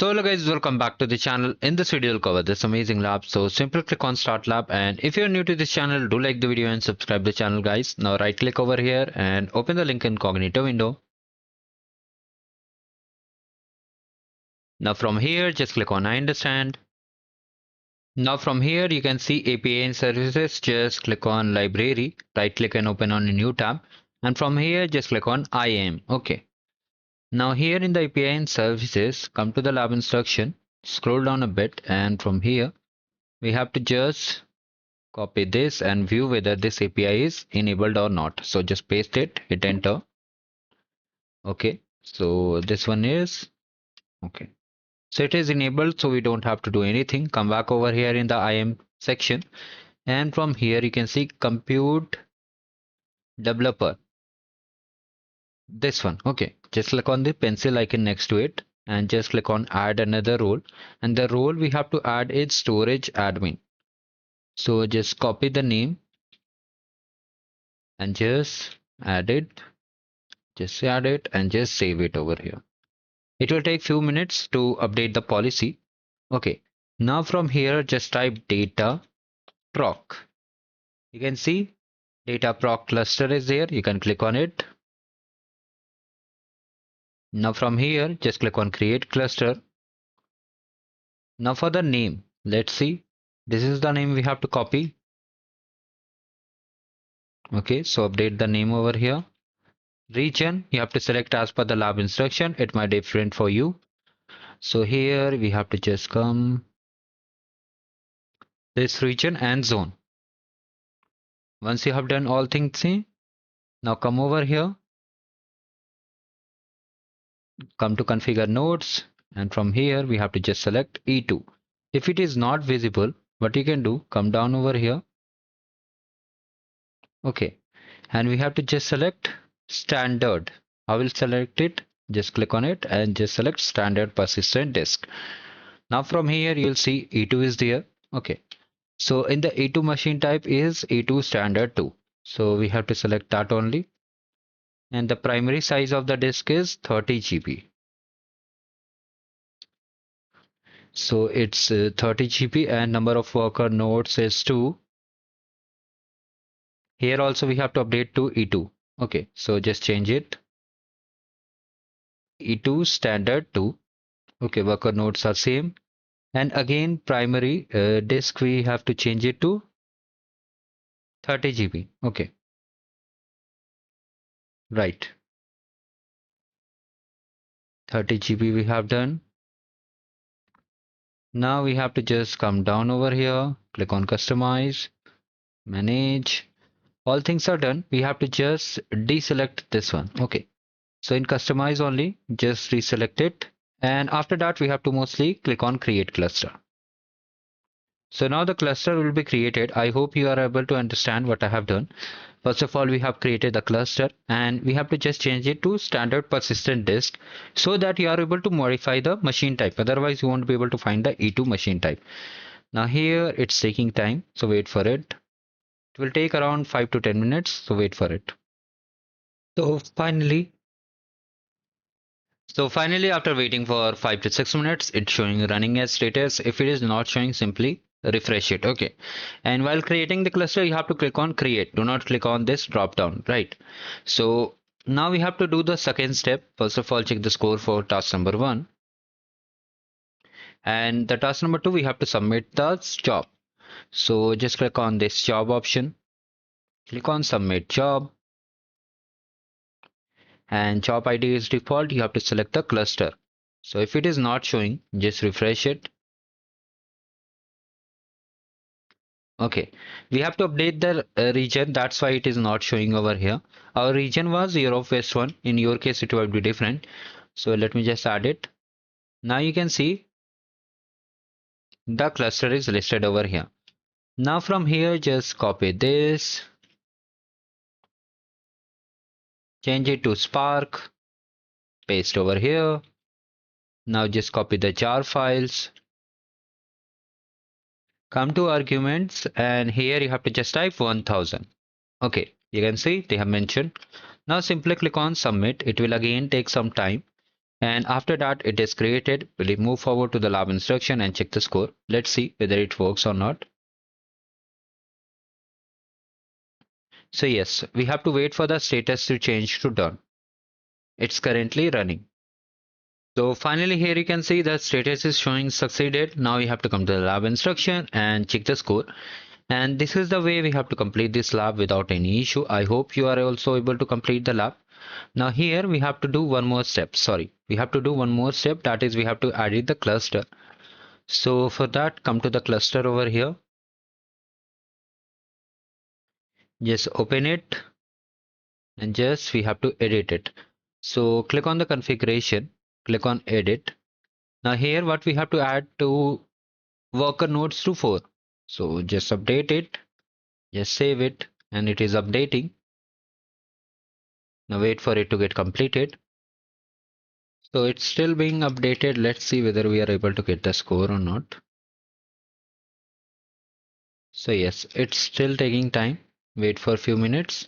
So hello guys, welcome back to the channel. In this video, we'll cover this amazing lab. So simply click on start lab, and if you're new to this channel, do like the video and subscribe the channel guys. Now right click over here and open the link incognito window. Now from here, just click on I understand. Now from here, you can see API and services. Just click on library, right click and open on a new tab. And from here, just click on I am. Okay. Now here in the API and services, come to the lab instruction, scroll down a bit, and from here, we have to just copy this and view whether this API is enabled or not. So just paste it, hit enter. Okay, so this one is okay. So it is enabled, so we don't have to do anything. Come back over here in the IM section, and from here you can see compute developer. This one, okay. Just click on the pencil icon next to it and just click on add another role. And the role we have to add is storage admin. So just copy the name and just add it. Just add it and just save it over here. It will take few minutes to update the policy. Okay. Now from here, just type Dataproc. You can see Dataproc cluster is there. You can click on it. Now from here, just click on create cluster. Now for the name, let's see. This is the name we have to copy. Okay, so update the name over here. Region, you have to select as per the lab instruction. It might be different for you. So here we have to just come this region and zone. Once you have done all things, see, now come over here, come to configure nodes, and from here we have to just select E2. If it is not visible, what you can do, come down over here. Okay, and we have to just select standard. I will select it, just click on it and just select standard persistent disk. Now from here you'll see E2 is there. Okay, so in the E2 machine type is E2 standard 2. So we have to select that only. And the primary size of the disk is 30 GB. So it's 30 GB and number of worker nodes is 2. Here also we have to update to E2. Okay, so just change it. E2 standard 2. Okay, worker nodes are same. And again primary disk we have to change it to 30 GB. Okay. Right. 30 GB we have done. Now we have to just come down over here, click on customize, manage. All things are done. We have to just deselect this one. Okay. So in customize only, just reselect it. And after that, we have to mostly click on create cluster. So now the cluster will be created. I hope you are able to understand what I have done. First of all, we have created the cluster and we have to just change it to standard persistent disk so that you are able to modify the machine type. Otherwise, you won't be able to find the E2 machine type. Now here it's taking time, so wait for it. It will take around 5 to 10 minutes, so wait for it. So finally, after waiting for 5 to 6 minutes, it's showing running as status. If it is not showing, simply refresh it. Okay. And while creating the cluster, you have to click on create. Do not click on this drop down, right? So now we have to do the second step. First of all, check the score for task number 1. And the task number 2, we have to submit the job. So just click on this job option. Click on submit job. And job ID is default. You have to select the cluster. So if it is not showing, just refresh it. Okay, we have to update the region. That's why it is not showing over here. Our region was Europe West 1. In your case, it will be different. So let me just add it. Now you can see the cluster is listed over here. Now from here, just copy this. Change it to Spark. Paste over here. Now just copy the jar files. Come to arguments and here you have to just type 1000. Okay, you can see they have mentioned. Now simply click on submit. It will again take some time. And after that it is created, we'll move forward to the lab instruction and check the score. Let's see whether it works or not. So yes, we have to wait for the status to change to done. It's currently running. So finally here you can see the status is showing succeeded. Now you have to come to the lab instruction and check the score. And this is the way we have to complete this lab without any issue. I hope you are also able to complete the lab. Now here we have to do one more step. Sorry, we have to do one more step. That is we have to edit the cluster. So for that, come to the cluster over here. Just open it and just we have to edit it. So click on the configuration, click on edit. Now here what we have to add to worker nodes to 4. So just update it, just save it, and it is updating. Now wait for it to get completed. So it's still being updated. Let's see whether we are able to get the score or not. So yes, it's still taking time. Wait for a few minutes.